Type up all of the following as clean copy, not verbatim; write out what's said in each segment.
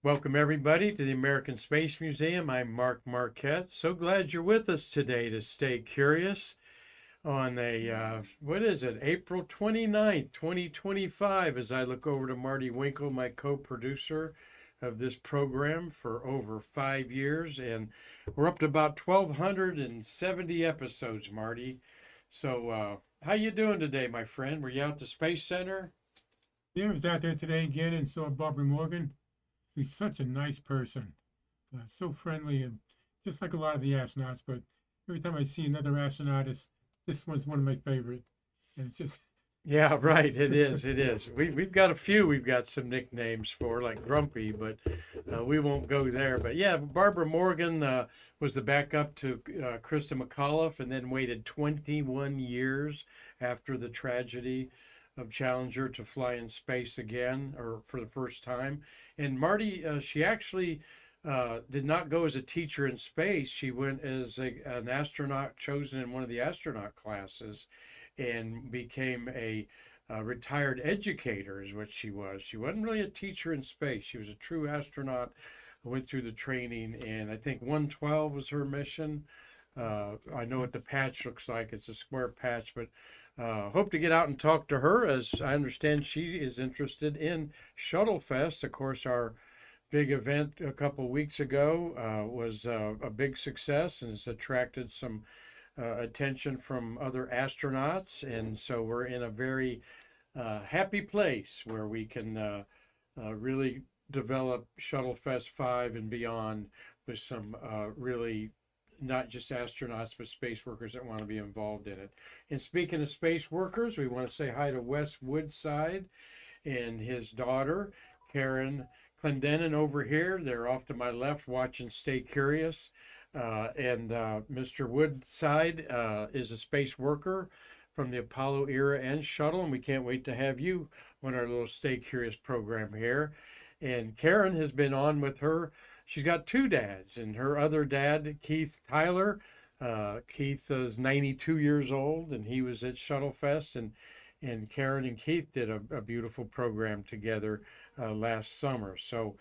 Welcome, everybody, to the American Space Museum. I'm Mark Marquette. So glad you're with us today to stay curious on what is it, April 29th, 2025, as I look over to Marty Winkle, my co-producer of this program for over 5 years. And we're up to about 1,270 episodes, Marty. So how you doing today, my friend? Were you out at the Space Center? Yeah, I was out there today again and saw Barbara Morgan, who's such a nice person, so friendly and just like a lot of the astronauts. But every time I see another astronaut, this one's one of my favorite, and it's just Yeah, right. It is. It is. We've got a few. We've got some nicknames for, like Grumpy, but we won't go there. But yeah, Barbara Morgan was the backup to Krista McAuliffe, and then waited 21 years after the tragedy of Challenger to fly in space again, or for the first time. And Marty, she actually did not go as a teacher in space. She went as an astronaut chosen in one of the astronaut classes and became a retired educator, is what she was. She wasn't really a teacher in space. She was a true astronaut, went through the training, and I think 112 was her mission. I know what the patch looks like. It's a square patch, but hope to get out and talk to her, as I understand she is interested in Shuttle Fest. Of course, our big event a couple weeks ago was a big success and has attracted some attention from other astronauts. And so we're in a very happy place where we can really develop Shuttle Fest 5 and beyond with some really not just astronauts, but space workers that want to be involved in it. And speaking of space workers, we want to say hi to Wes Woodside and his daughter, Karen Clendenin, over here. They're off to my left watching Stay Curious. And Mr. Woodside is a space worker from the Apollo era and shuttle, and we can't wait to have you on our little Stay Curious program here. And Karen has been on with her. She's got two dads, and her other dad, Keith Tyler. Keith is 92 years old, and he was at Shuttle Fest, and Karen and Keith did a beautiful program together last summer. So,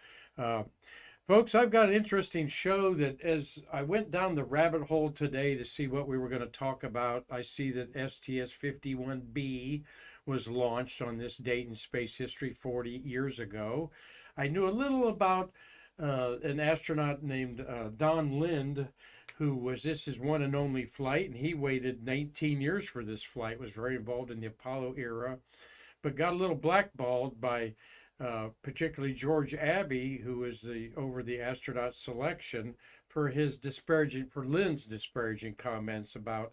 folks, I've got an interesting show that as I went down the rabbit hole today to see what we were going to talk about, I see that STS-51B was launched on this date in space history 40 years ago. I knew a little about an astronaut named Don Lind, this is one and only flight, and he waited 19 years for this flight, was very involved in the Apollo era, but got a little blackballed by particularly George Abbey, who was over the astronaut selection, for Lind's disparaging comments about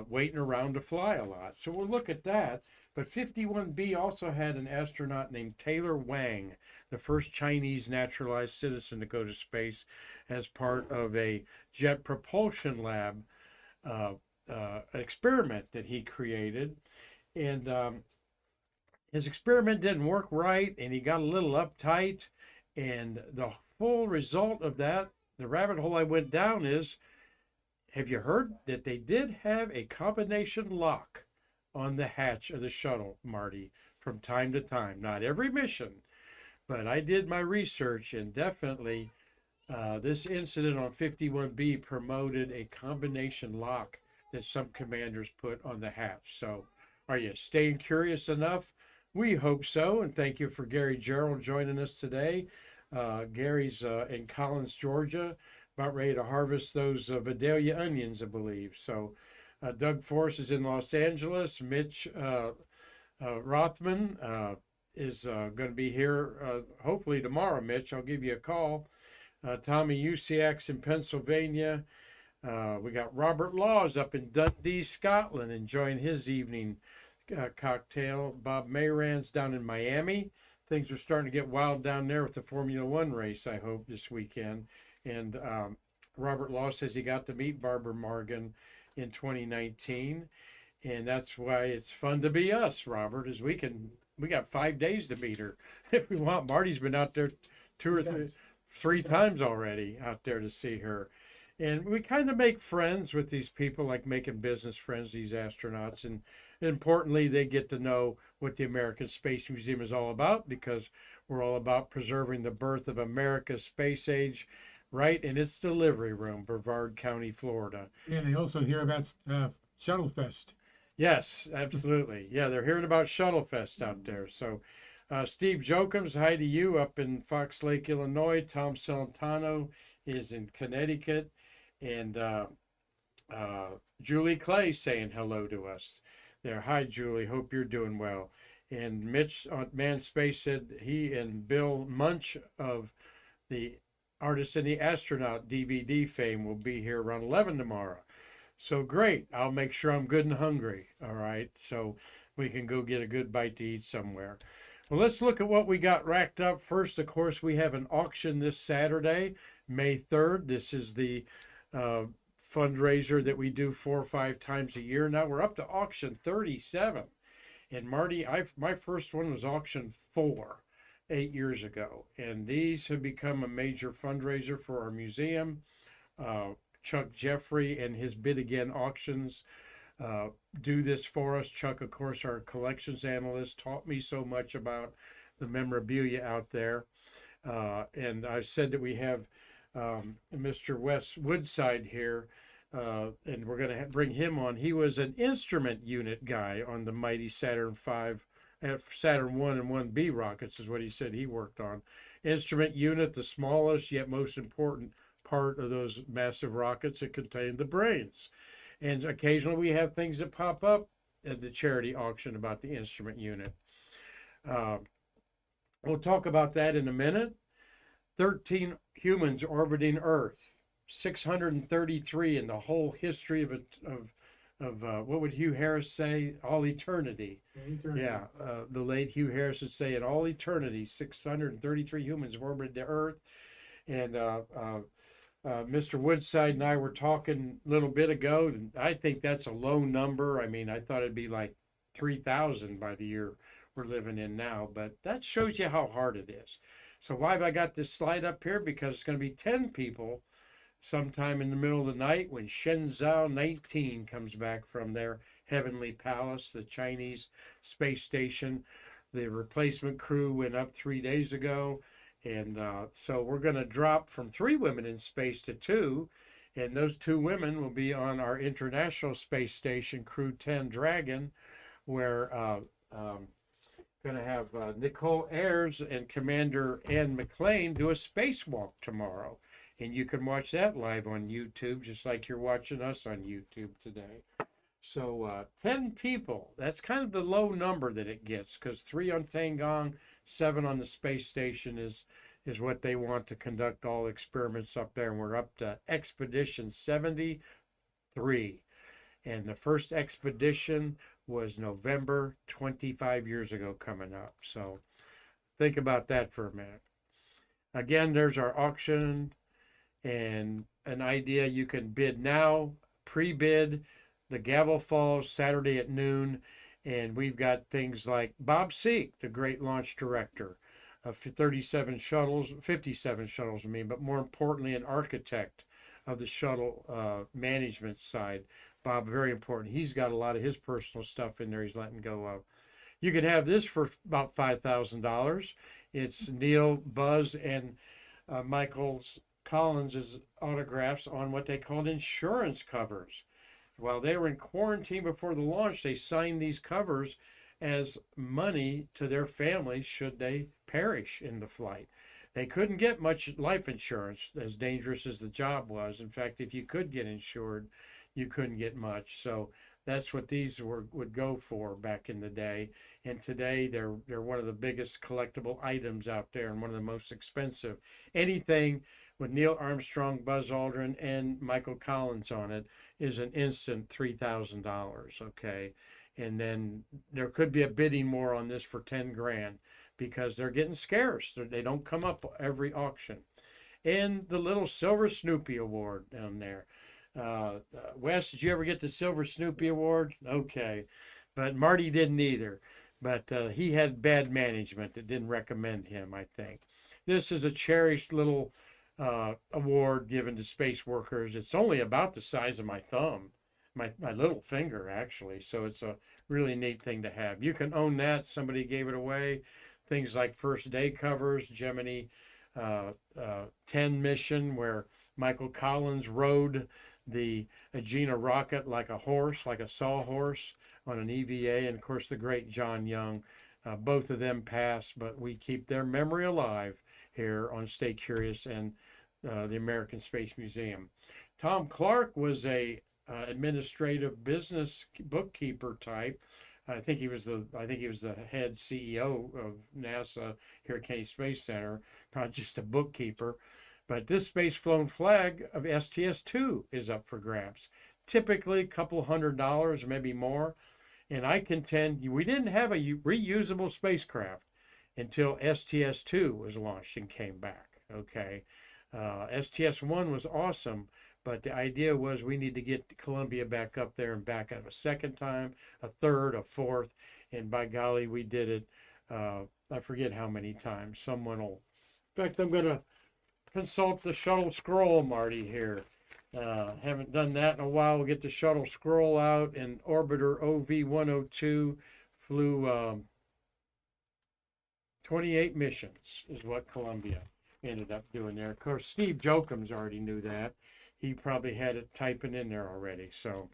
waiting around to fly a lot. So we'll look at that. But 51B also had an astronaut named Taylor Wang, the first Chinese naturalized citizen to go to space as part of a jet propulsion lab experiment that he created. And his experiment didn't work right, and he got a little uptight. And the full result of that, the rabbit hole I went down is, have you heard that they did have a combination lock on the hatch of the shuttle, Marty, from time to time? Not every mission, but I did my research, and definitely this incident on 51B promoted a combination lock that some commanders put on the hatch. So are you staying curious enough? We hope so, and thank you for Gary Gerald joining us today. Gary's in Collins, Georgia, about ready to harvest those Vidalia onions, I believe. So Doug Force is in Los Angeles. Mitch Rothman is going to be here hopefully tomorrow. Mitch, I'll give you a call. Tommy Usiak's in Pennsylvania. We got Robert Laws up in Dundee, Scotland, enjoying his evening cocktail. Bob Mayran's down in Miami. Things are starting to get wild down there with the Formula One race, I hope, this weekend. And Robert Law says he got to meet Barbara Morgan in 2019. And that's why it's fun to be us, Robert, as we got 5 days to meet her if we want. Marty's been out there three times already out there to see her. And we kind of make friends with these people, like making business friends, these astronauts. And importantly, they get to know what the American Space Museum is all about, because we're all about preserving the birth of America's space age right in its delivery room, Brevard County, Florida. And they also hear about Shuttle Fest. Yes, absolutely. Yeah, they're hearing about Shuttle Fest out there. So, Steve Jokums, hi to you up in Fox Lake, Illinois. Tom Celentano is in Connecticut. And Julie Clay saying hello to us there. Hi, Julie. Hope you're doing well. And Mitch on Man Space said he and Bill Munch of the Artist and the Astronaut DVD fame will be here around 11 tomorrow. So great. I'll make sure I'm good and hungry. All right. So we can go get a good bite to eat somewhere. Well, let's look at what we got racked up. First, of course, we have an auction this Saturday, May 3rd. This is the fundraiser that we do 4 or 5 times a year. Now we're up to auction 37. And Marty, my first one was auction 4 8 years ago. And these have become a major fundraiser for our museum. Chuck Jeffrey and his Bid Again auctions do this for us. Chuck, of course, our collections analyst, taught me so much about the memorabilia out there. And I've said that we have Mr. Wes Woodside here, and we're going to bring him on. He was an instrument unit guy on the mighty Saturn V, Saturn 1 and 1B rockets is what he said he worked on. Instrument unit, the smallest yet most important part of those massive rockets that contain the brains. And occasionally we have things that pop up at the charity auction about the instrument unit. We'll talk about that in a minute. 13 humans orbiting Earth, 633 in the whole history of what would Hugh Harris say? All eternity. Yeah, the late Hugh Harris would say in all eternity, 633 humans have orbited the Earth. And Mr. Woodside and I were talking a little bit ago, and I think that's a low number. I mean, I thought it'd be like 3,000 by the year we're living in now, but that shows you how hard it is. So why have I got this slide up here? Because it's going to be 10 people sometime in the middle of the night when Shenzhou 19 comes back from their heavenly palace, the Chinese space station. The replacement crew went up 3 days ago. And so we're going to drop from 3 women in space to 2. And those 2 women will be on our International Space Station, Crew 10 Dragon, where going to have Nicole Ayers and Commander Ann McLean do a spacewalk tomorrow. And you can watch that live on YouTube, just like you're watching us on YouTube today. So 10 people, that's kind of the low number that it gets, because 3 on Tiangong, 7 on the space station is what they want to conduct all experiments up there. And we're up to Expedition 73. And the first expedition was November 25 years ago coming up. So think about that for a minute. Again, there's our auction and an idea. You can bid now, pre-bid. The gavel falls Saturday at noon. And we've got things like Bob Seek, the great launch director of 57 shuttles, but more importantly, an architect of the shuttle management side. Bob, very important. He's got a lot of his personal stuff in there he's letting go of. You can have this for about $5,000. It's Neil, Buzz, and Michael Collins' autographs on what they called insurance covers. While they were in quarantine before the launch, they signed these covers as money to their families should they perish in the flight. They couldn't get much life insurance, as dangerous as the job was. In fact, if you could get insured, you couldn't get much. So that's what these would go for back in the day. And today they're one of the biggest collectible items out there and one of the most expensive. Anything with Neil Armstrong, Buzz Aldrin, and Michael Collins on it is an instant $3,000, okay? And then there could be a bidding more on this for 10 grand because they're getting scarce. They don't come up every auction. And the little Silver Snoopy Award down there. Wes, did you ever get the Silver Snoopy Award? Okay. But Marty didn't either. But he had bad management that didn't recommend him, I think. This is a cherished little award given to space workers. It's only about the size of my thumb. my little finger actually. So it's a really neat thing to have. You can own that. Somebody gave it away. Things like first day covers, Gemini 10 mission, where Michael Collins rode the Agena rocket like a horse, like a sawhorse on an EVA, and of course the great John Young. Both of them passed, but we keep their memory alive here on Stay Curious and the American Space Museum. Tom Clark was a administrative business bookkeeper type. I think he was the head CEO of NASA here at Kennedy Space Center, not just a bookkeeper. But this space flown flag of STS-2 is up for grabs. Typically a couple $100, maybe more. And I contend we didn't have a reusable spacecraft until STS-2 was launched and came back. Okay, STS-1 was awesome, but the idea was we need to get Columbia back up there and back up a second time, a third, a fourth, and by golly, we did it. I forget how many times. Someone will. In fact, I'm going to consult the shuttle scroll, Marty, here. Haven't done that in a while. We'll get the shuttle scroll out, and orbiter OV-102 flew 28 missions is what Columbia ended up doing there. Of course, Steve Jokums already knew that. He probably had it typing in there already. So,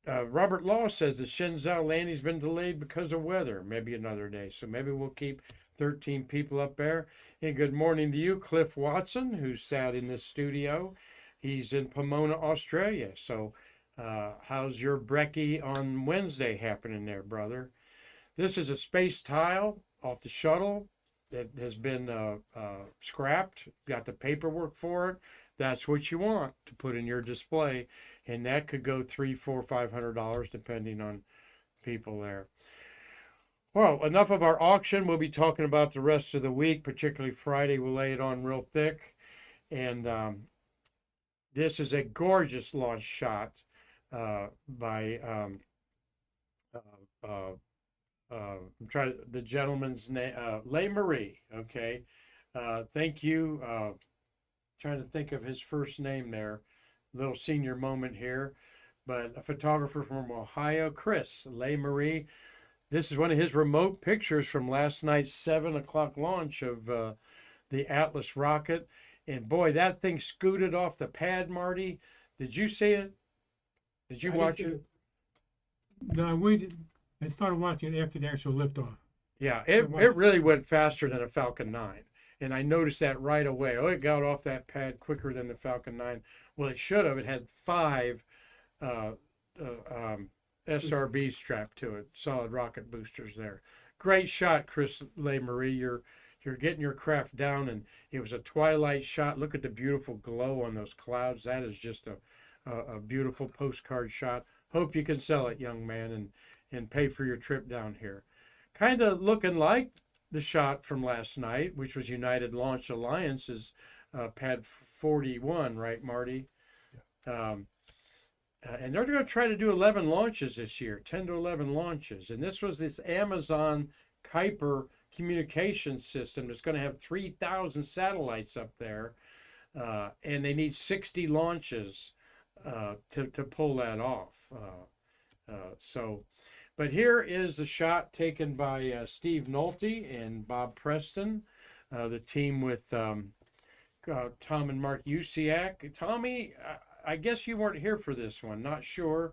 Robert Law says the Shenzhou landing's been delayed because of weather. Maybe another day. So maybe we'll keep 13 people up there. And good morning to you, Cliff Watson, who sat in this studio. He's in Pomona, Australia. So how's your brekkie on Wednesday happening there, brother? This is a space tile off the shuttle that has been scrapped. Got the paperwork for it. That's what you want to put in your display. And that could go $300, $400, $500 depending on people there. Well, enough of our auction. We'll be talking about the rest of the week, particularly Friday. We'll lay it on real thick. And this is a gorgeous launch shot by I'm trying to, the gentleman's name, Le Marie. Okay. Thank you. Trying to think of his first name there. Little senior moment here. But a photographer from Ohio, Chris Le Marie. This is one of his remote pictures from last night's 7 o'clock launch of the Atlas rocket. And boy, that thing scooted off the pad, Marty. Did you see it? Did you watch it? No, we did. I started watching it after the actual liftoff. Yeah, it really went faster than a Falcon 9. And I noticed that right away. Oh, it got off that pad quicker than the Falcon 9. Well, it should have. It had 5 SRBs strapped to it, solid rocket boosters there. Great shot, Chris Le Marie. You're getting your craft down, and it was a twilight shot. Look at the beautiful glow on those clouds. That is just a beautiful postcard shot. Hope you can sell it, young man, and pay for your trip down here. Kind of looking like the shot from last night, which was United Launch Alliance's Pad 41, right, Marty? Yeah. And they're going to try to do 11 launches this year, 10 to 11 launches. And this was this Amazon Kuiper communication system that's going to have 3,000 satellites up there. And they need 60 launches to pull that off. But here is the shot taken by Steve Nolte and Bob Preston, the team with Tom and Mark Usiak. Tommy, I guess you weren't here for this one, not sure,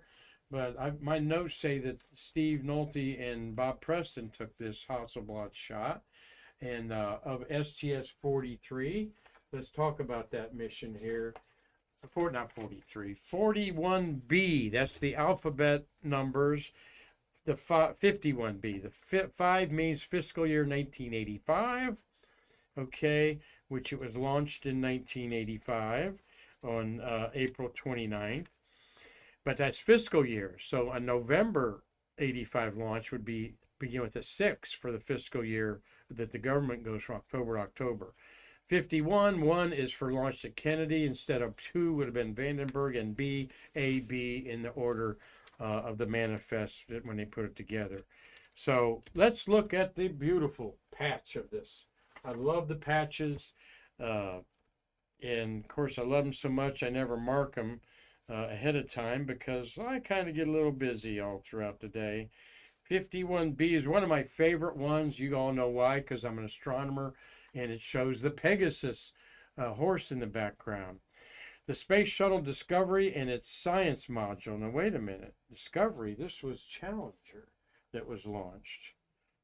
but my notes say that Steve Nolte and Bob Preston took this Hasselblad shot and of STS-43. Let's talk about that mission here. Not 43, 41B. That's the alphabet numbers. The 51B. The 5 means fiscal year 1985. Okay, which it was launched in 1985 on April 29th. But that's fiscal year. So a November 85 launch would begin with a 6 for the fiscal year that the government goes from October to October. 1 is for launch at Kennedy instead of 2 would have been Vandenberg, and B, A, B in the order of the manifest when they put it together. So let's look at the beautiful patch of this. I love the patches. And of course, I love them so much, I never mark them ahead of time because I kind of get a little busy all throughout the day. 51B is one of my favorite ones. You all know why, because I'm an astronomer, and it shows the Pegasus horse in the background. The Space Shuttle Discovery and its science module. Now, wait a minute. Discovery, this was Challenger that was launched.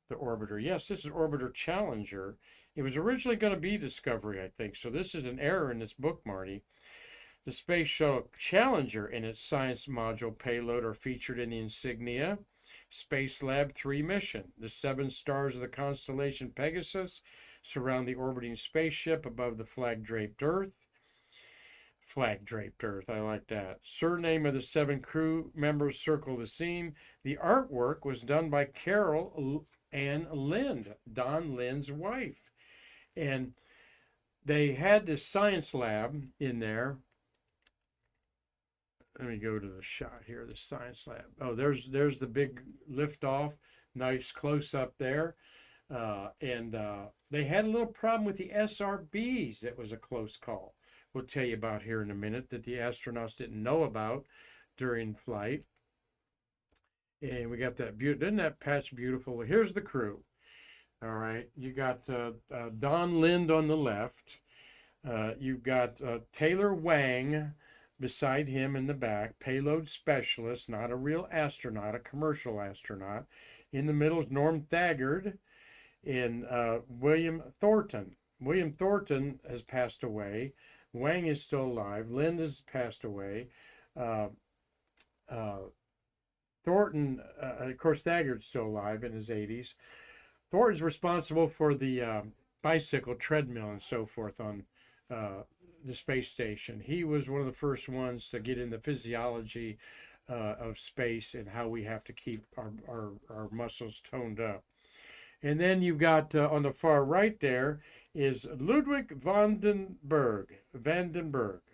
The orbiter. Yes, this is Orbiter Challenger. It was originally going to be Discovery, I think. So this is an error in this book, Marty. The Space Shuttle Challenger and its science module payload are featured in the insignia. SpaceLab 3 mission. The 7 stars of the constellation Pegasus surround the orbiting spaceship above the flag-draped Earth. Flag-draped Earth, I like that. Surname of the 7 crew members circle the scene. The artwork was done by Carol Ann Lind, Don Lind's wife. And they had this science lab in there. Let me go to the shot here, the science lab. Oh, there's the big liftoff. Nice close up there. And they had a little problem with the SRBs. That was a close call. We'll tell you about here in a minute, that the astronauts didn't know about during flight. And we got that beautiful, isn't that patch beautiful? Here's the crew. All right, you got Don Lind on the left. You've got Taylor Wang beside him in the back, payload specialist, not a real astronaut, a commercial astronaut. In the middle is Norm Thagard and William Thornton. William Thornton has passed away. Wang is still alive. Lind has passed away. Thornton, of course, Thagard's still alive in his 80s. Thornton's responsible for the bicycle treadmill and so forth on the space station. He was one of the first ones to get in the physiology of space and how we have to keep our muscles toned up. And then you've got on the far right there is Ludwig Vandenberg,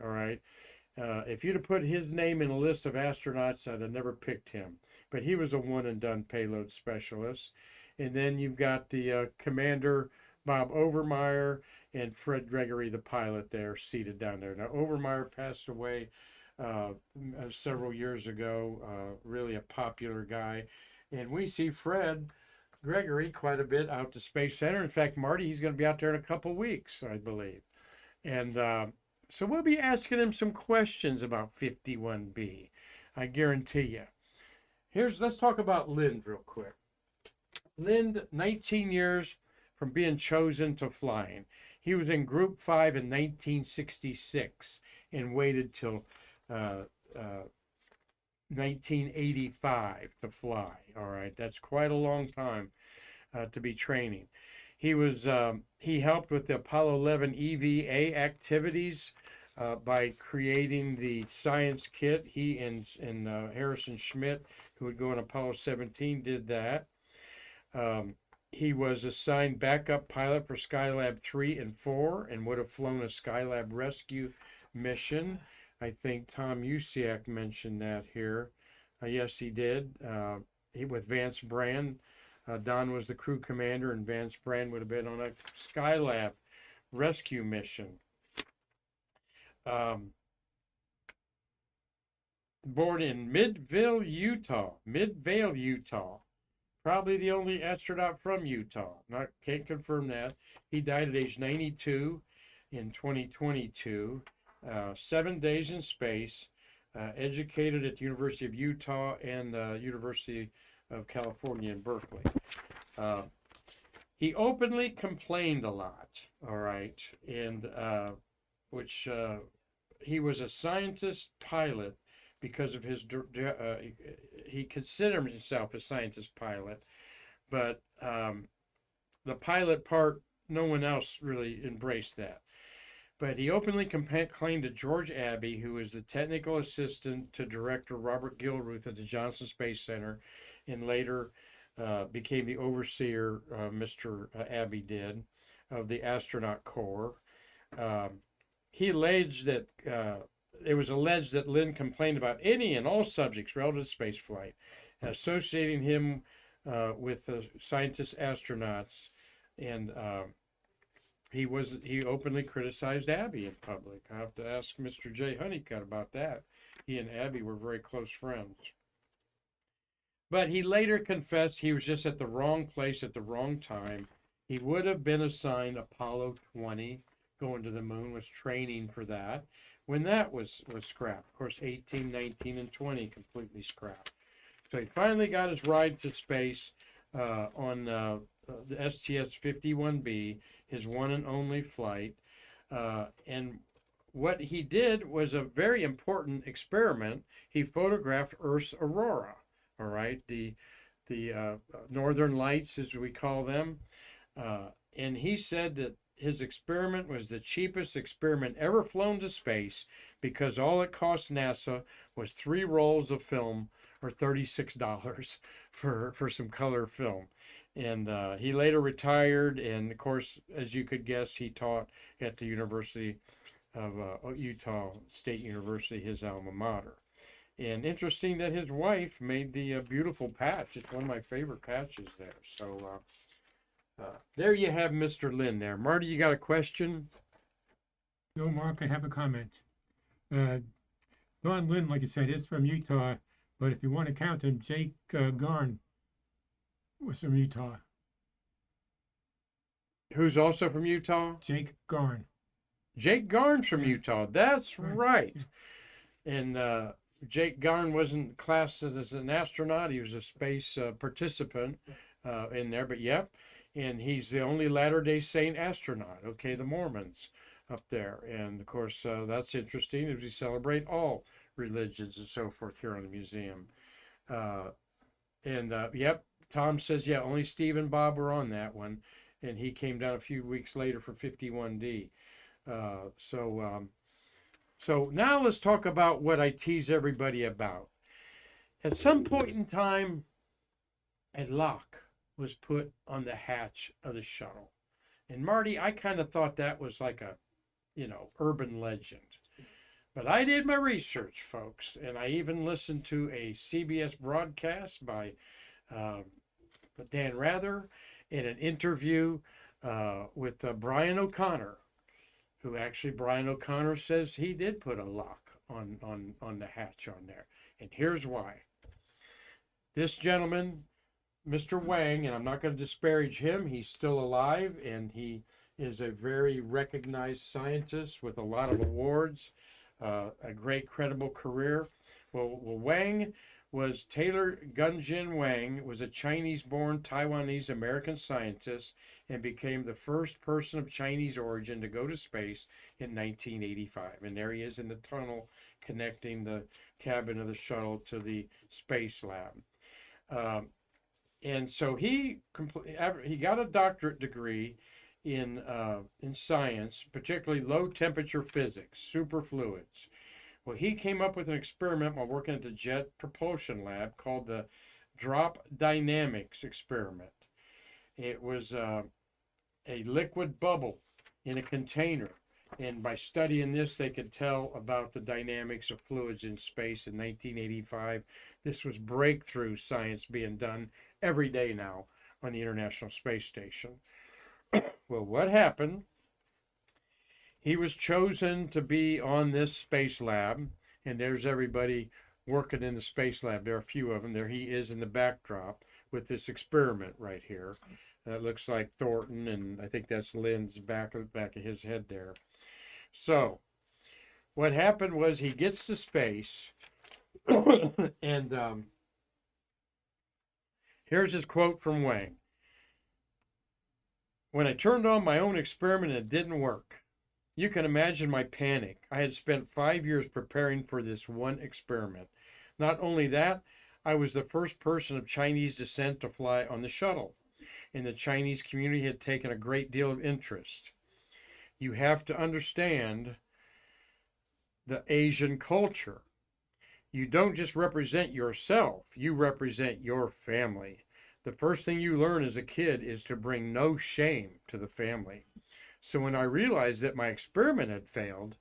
all right? If you'd have put his name in a list of astronauts, I'd have never picked him. But he was a one-and-done payload specialist. And then you've got the Commander Bob Overmeyer and Fred Gregory, the pilot there, seated down there. Now, Overmeyer passed away several years ago, really a popular guy. And we see Fred Gregory quite a bit out to Space Center. In fact, Marty, he's going to be out there in a couple weeks, I believe. And so we'll be asking him some questions about 51B. I guarantee you. Let's talk about Lind real quick. Lind, 19 years from being chosen to flying. He was in Group 5 in 1966 and waited till 1985 to fly. All right, that's quite a long time to be training. He helped with the Apollo 11 EVA activities by creating the science kit. He and Harrison Schmitt, who would go on Apollo 17, did that. He was assigned backup pilot for Skylab 3 and 4 and would have flown a Skylab rescue mission. I think Tom Usiak mentioned that here. Yes, he did. With Vance Brand. Don was the crew commander, and Vance Brand would have been on a Skylab rescue mission. Born in Midvale, Utah. Probably the only astronaut from Utah. Can't confirm that. He died at age 92 in 2022. 7 days in space. Educated at the University of Utah and the University of California in Berkeley. He openly complained a lot, all right, and he was a scientist pilot because of his, he considered himself a scientist pilot, but the pilot part, no one else really embraced that. But he openly claimed to George Abbey, who was the technical assistant to Director Robert Gilruth at the Johnson Space Center, and later became the overseer, Mr. Abbey did, of the astronaut corps. He alleged that it was alleged that Lind complained about any and all subjects relative to spaceflight, associating him with the scientist astronauts, and he openly criticized Abby in public. I have to ask Mr. J. Honeycutt about that. He and Abby were very close friends. But he later confessed he was just at the wrong place at the wrong time. He would have been assigned Apollo 20, going to the moon, was training for that, when that was scrapped. Of course, 18, 19, and 20 completely scrapped. So he finally got his ride to space on the STS-51B, his one and only flight. And what he did was a very important experiment. He photographed Earth's aurora, all right, the northern lights, as we call them. And he said that his experiment was the cheapest experiment ever flown to space because all it cost NASA was 3 rolls of film, or $36 for some color film. And he later retired, and of course, as you could guess, he taught at the University of Utah State University, his alma mater. And interesting that his wife made the beautiful patch. It's one of my favorite patches there. So there you have Mr. Lynn there. Marty, you got a question? No, Mark, I have a comment. Don Lynn, like I said, is from Utah, but if you want to count him, Jake Garn was from Utah. Who's also from Utah? Jake Garn. Jake Garn's from Utah. That's Right. right. And Jake Garn wasn't classed as an astronaut. He was a space participant in there, but yep. And he's the only Latter-day Saint astronaut, okay, the Mormons up there. And of course, that's interesting as we celebrate all religions and so forth here on the museum. Yep, Tom says, yeah, only Steve and Bob were on that one. And he came down a few weeks later for 51D. So now let's talk about what I tease everybody about. At some point in time, a lock was put on the hatch of the shuttle. And Marty, I kind of thought that was like a, urban legend. But I did my research, folks, and I even listened to a CBS broadcast by Dan Rather in an interview with Brian O'Connor, who actually Brian O'Connor says he did put a lock on the hatch on there. And here's why. This gentleman, Mr. Wang, and I'm not going to disparage him, he's still alive, and he is a very recognized scientist with a lot of awards, a great credible career. Well, Wang was Taylor Gunjin Wang, was a Chinese-born Taiwanese American scientist and became the first person of Chinese origin to go to space in 1985. And there he is in the tunnel connecting the cabin of the shuttle to the SpaceLab. And so he got a doctorate degree in science, particularly low temperature physics, superfluids. Well, he came up with an experiment while working at the Jet Propulsion Lab called the Drop Dynamics experiment. It was a liquid bubble in a container. And by studying this, they could tell about the dynamics of fluids in space in 1985. This was breakthrough science being done every day now on the International Space Station. Well, what happened? He was chosen to be on this SpaceLab, and there's everybody working in the SpaceLab. There are a few of them. There he is in the backdrop with this experiment right here. That looks like Thornton, and I think that's Lynn's back of his head there. So what happened was he gets to space, and here's his quote from Wang. When I turned on my own experiment, it didn't work. You can imagine my panic. I had spent 5 years preparing for this one experiment. Not only that, I was the first person of Chinese descent to fly on the shuttle, and the Chinese community had taken a great deal of interest. You have to understand the Asian culture. You don't just represent yourself, you represent your family. The first thing you learn as a kid is to bring no shame to the family. So when I realized that my experiment had failed,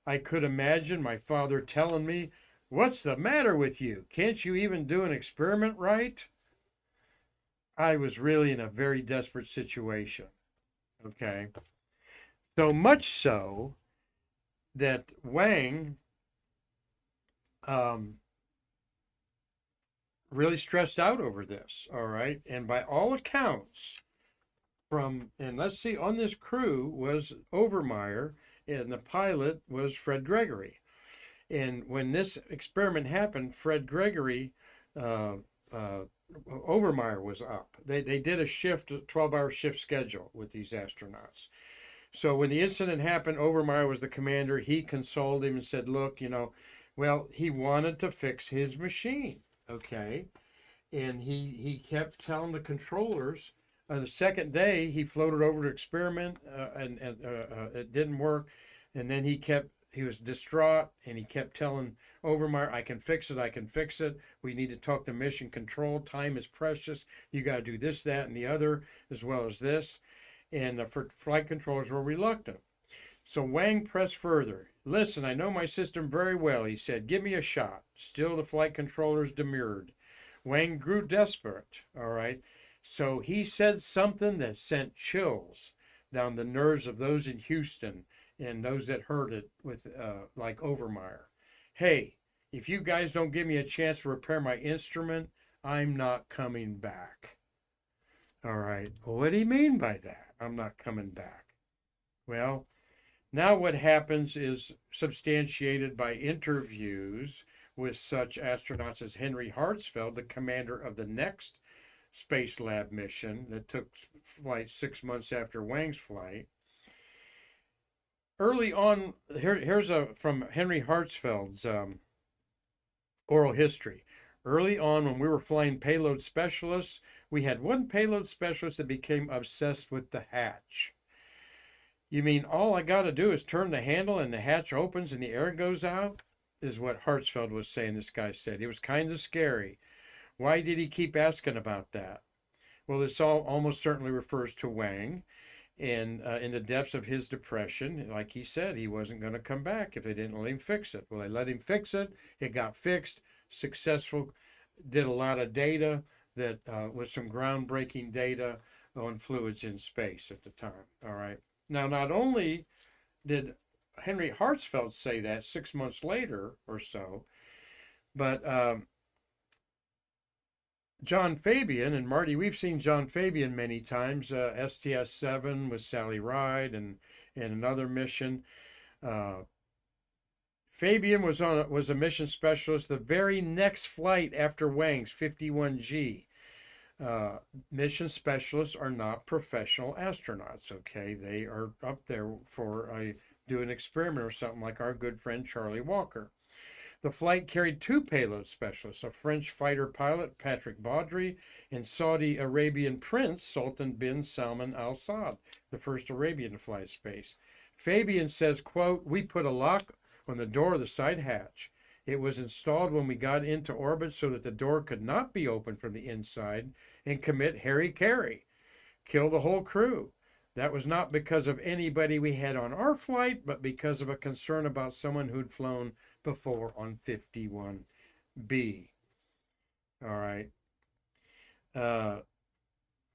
I could imagine my father telling me, "What's the matter with you? Can't you even do an experiment right?" I was really in a very desperate situation. Okay. So much so that Wang really stressed out over this. All right. And by all accounts, and let's see, on this crew was Overmeyer, and the pilot was Fred Gregory. And when this experiment happened, Fred Gregory, uh, uh, Overmeyer was up. They did a 12-hour shift schedule with these astronauts. So when the incident happened, Overmeyer was the commander. He consoled him and said, look, well, he wanted to fix his machine, okay? And he kept telling the controllers. On the second day, he floated over to experiment, and it didn't work. And then he was distraught, and he kept telling Overmeyer, I can fix it, I can fix it. We need to talk to mission control. Time is precious. You got to do this, that, and the other, as well as this. And the flight controllers were reluctant. So Wang pressed further. Listen, I know my system very well, he said. Give me a shot. Still the flight controllers demurred. Wang grew desperate, all right? So he said something that sent chills down the nerves of those in Houston and those that heard it with like Overmeyer. Hey, if you guys don't give me a chance to repair my instrument, I'm not coming back. All right. Well, what do you mean by that? I'm not coming back. Well, now what happens is substantiated by interviews with such astronauts as Henry Hartsfield, the commander of the next SpaceLab mission that took flight 6 months after Wang's flight. Early on, here's from Henry Hartsfield's oral history. Early on, when we were flying payload specialists, we had one payload specialist that became obsessed with the hatch. You mean all I got to do is turn the handle and the hatch opens and the air goes out? Is what Hartsfield was saying, this guy said. It was kind of scary. Why did he keep asking about that? Well, this all almost certainly refers to Wang. And in the depths of his depression, like he said, he wasn't going to come back if they didn't let him fix it. Well, they let him fix it. It got fixed, successful, did a lot of data that was some groundbreaking data on fluids in space at the time. All right. Now, not only did Henry Hartsfield say that 6 months later or so, but John Fabian and Marty, we've seen John Fabian many times, STS-7 with Sally Ride and another mission. Fabian was a mission specialist the very next flight after Wang's 51G. Mission specialists are not professional astronauts, okay? They are up there for do an experiment or something like our good friend Charlie Walker. The flight carried two payload specialists, a French fighter pilot, Patrick Baudry, and Saudi Arabian Prince Sultan bin Salman Al Saud, the first Arabian to fly space. Fabian says, quote, we put a lock on the door of the side hatch. It was installed when we got into orbit so that the door could not be opened from the inside and commit hara-kiri, kill the whole crew. That was not because of anybody we had on our flight, but because of a concern about someone who'd flown before on 51B. All right.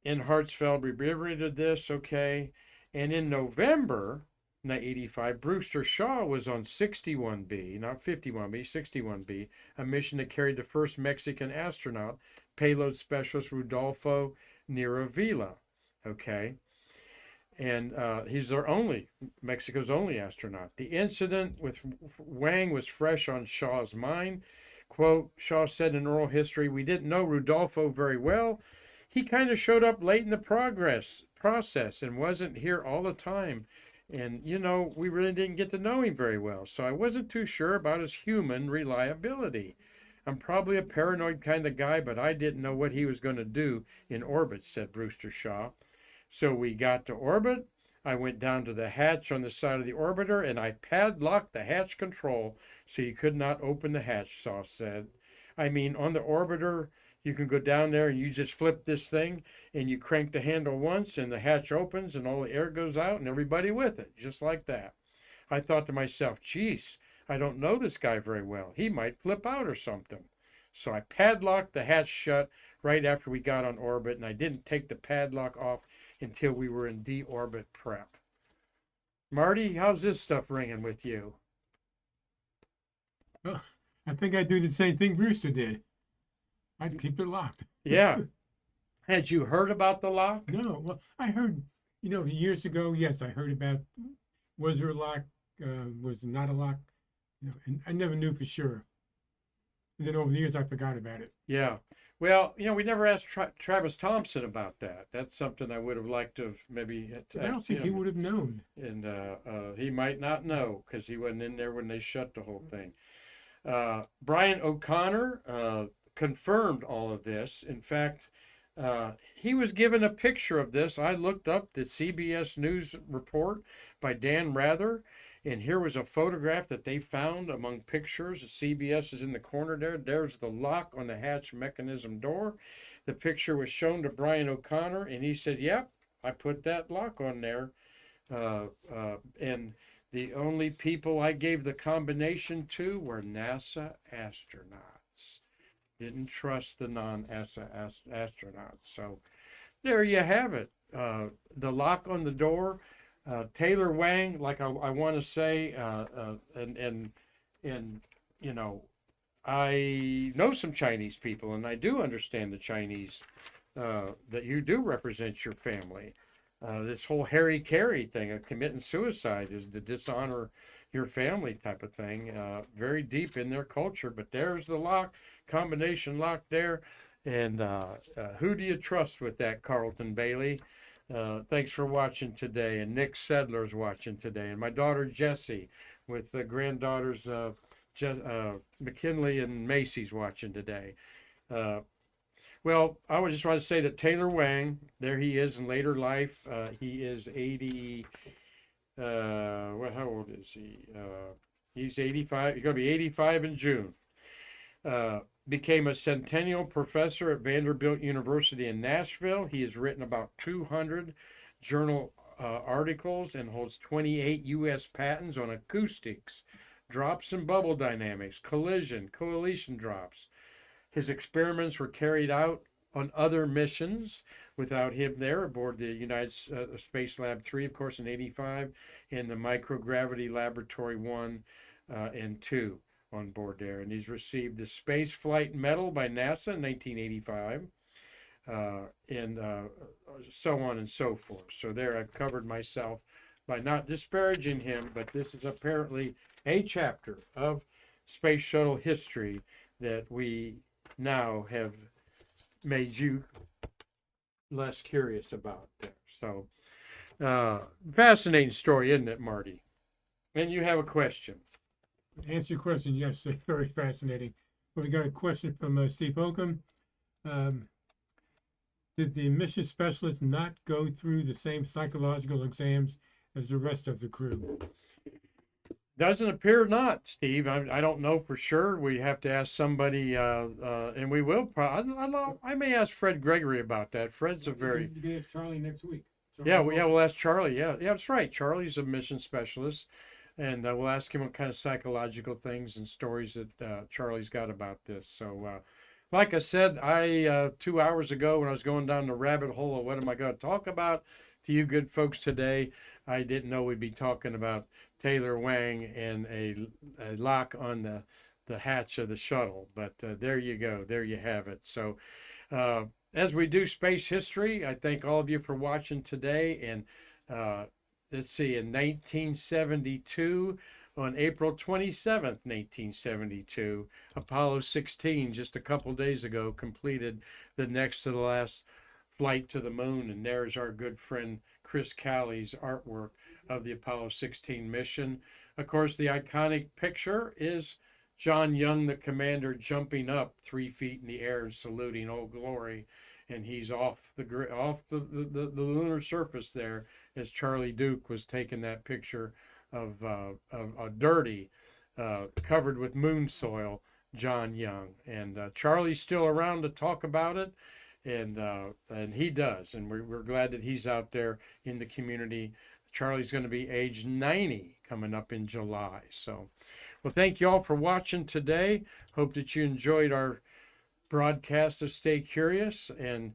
In Hartsfield reiterated this, okay. And in November 1985, Brewster Shaw was on 61B, not 51B, 61B, a mission that carried the first Mexican astronaut, payload specialist Rudolfo Niravila, okay. And he's Mexico's only astronaut. The incident with Wang was fresh on Shaw's mind. Quote, Shaw said in oral history, we didn't know Rudolfo very well. He kind of showed up late in the process and wasn't here all the time. And, we really didn't get to know him very well. So I wasn't too sure about his human reliability. I'm probably a paranoid kind of guy, but I didn't know what he was going to do in orbit, said Brewster Shaw. So we got to orbit. I went down to the hatch on the side of the orbiter and I padlocked the hatch control so you could not open the hatch, Shaw said. I mean, on the orbiter, you can go down there and you just flip this thing and you crank the handle once and the hatch opens and all the air goes out and everybody with it, just like that. I thought to myself, geez, I don't know this guy very well. He might flip out or something. So I padlocked the hatch shut right after we got on orbit, and I didn't take the padlock off until we were in deorbit prep. Marty, how's this stuff ringing with you? Well, I think I'd do the same thing Brewster did. I'd keep it locked. Yeah. Had you heard about the lock? No, well, I heard, years ago, yes, I heard about was there a lock, was there not a lock, and I never knew for sure. And then over the years, I forgot about it. Yeah. Well, we never asked Travis Thompson about that. That's something I would have liked to have maybe But I don't think he would have known. And he might not know because he wasn't in there when they shut the whole thing. Brian O'Connor confirmed all of this. In fact, he was given a picture of this. I looked up the CBS News report by Dan Rather, and here was a photograph that they found among pictures. CBS is in the corner there. There's the lock on the hatch mechanism door. The picture was shown to Brian O'Connor, and he said, "Yep, I put that lock on there." And the only people I gave the combination to were NASA astronauts. Didn't trust the non-NASA astronauts. So there you have it. The lock on the door. Taylor Wang, like I want to say, and I know some Chinese people, and I do understand the Chinese that you do represent your family. This whole Harry Carey thing of committing suicide is to dishonor your family type of thing. Very deep in their culture, but there's the lock, combination lock there. And who do you trust with that, Carlton Bailey? Thanks for watching today. And Nick Sedler's watching today. And my daughter Jessie with the granddaughters McKinley and Macy's watching today. Well, I would just want to say that Taylor Wang, there he is in later life. He is 80. How old is he? He's 85. He's going to be 85 in June. Became a centennial professor at Vanderbilt University in Nashville. He has written about 200 journal articles and holds 28 U.S. patents on acoustics, drops and bubble dynamics, coalition drops. His experiments were carried out on other missions without him there aboard the United SpaceLab 3, of course, in 85, and the Microgravity Laboratory 1 and 2 on board there. And he's received the Space Flight Medal by NASA in 1985, and so on and so forth. So there I've covered myself by not disparaging him, but this is apparently a chapter of space shuttle history that we now have made you less curious about there. So fascinating story, isn't it, Marty? And you have a question. Answer your question, yes, very fascinating. Well, we got a question from Steve Oakham. Did the mission specialist not go through the same psychological exams as the rest of the crew? Doesn't appear not, Steve. I don't know for sure. We have to ask somebody, and we will. I may ask Fred Gregory about that. Fred's a very. You can ask Charlie next week. We'll ask Charlie. Yeah, that's right. Charlie's a mission specialist, and we'll ask him what kind of psychological things and stories that Charlie's got about this. So, like I said, 2 hours ago when I was going down the rabbit hole of what am I going to talk about to you good folks today, I didn't know we'd be talking about Taylor Wang and a lock on the hatch of the shuttle. But there you go. There you have it. So as we do space history, I thank all of you for watching today. And let's see, in 1972, on April 27th, 1972, Apollo 16, just a couple days ago, completed the next to the last flight to the moon. And there's our good friend Chris Callie's artwork of the Apollo 16 mission. Of course, the iconic picture is John Young, the commander, jumping up 3 feet in the air and saluting Old Glory. And he's off the lunar surface there as Charlie Duke was taking that picture of a dirty, covered with moon soil, John Young. And Charlie's still around to talk about it. And he does. And we're glad that he's out there in the community. Charlie's going to be age 90 coming up in July. So, well, thank you all for watching today. Hope that you enjoyed our broadcast of Stay Curious. And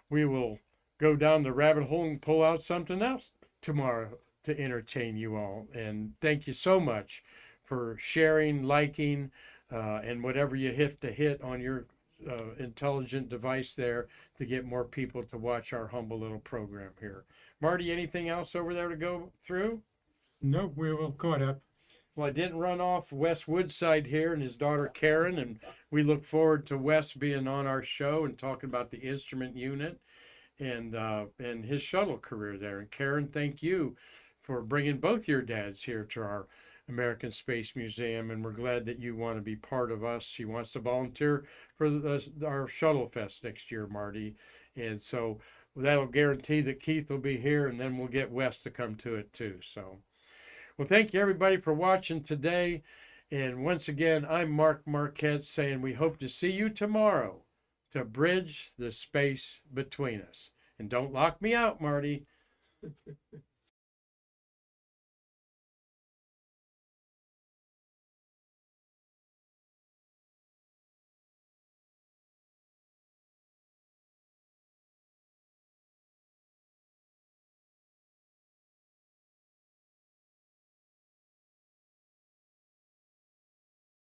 we will go down the rabbit hole and pull out something else tomorrow to entertain you all. And thank you so much for sharing, liking, and whatever you have to hit on your intelligent device there to get more people to watch our humble little program here. Marty, anything else over there to go through? Nope, we're all caught up. Well, I didn't run off Wes Woodside here and his daughter Karen, and we look forward to Wes being on our show and talking about the instrument unit and his shuttle career there. And Karen, thank you for bringing both your dads here to our American Space Museum, and we're glad that you want to be part of us. She wants to volunteer for our Shuttle Fest next year, Marty, and so that'll guarantee that Keith will be here, and then we'll get Wes to come to it too. So, well, thank you everybody for watching today, and once again, I'm Mark Marquette saying we hope to see you tomorrow to bridge the space between us. And don't lock me out, Marty.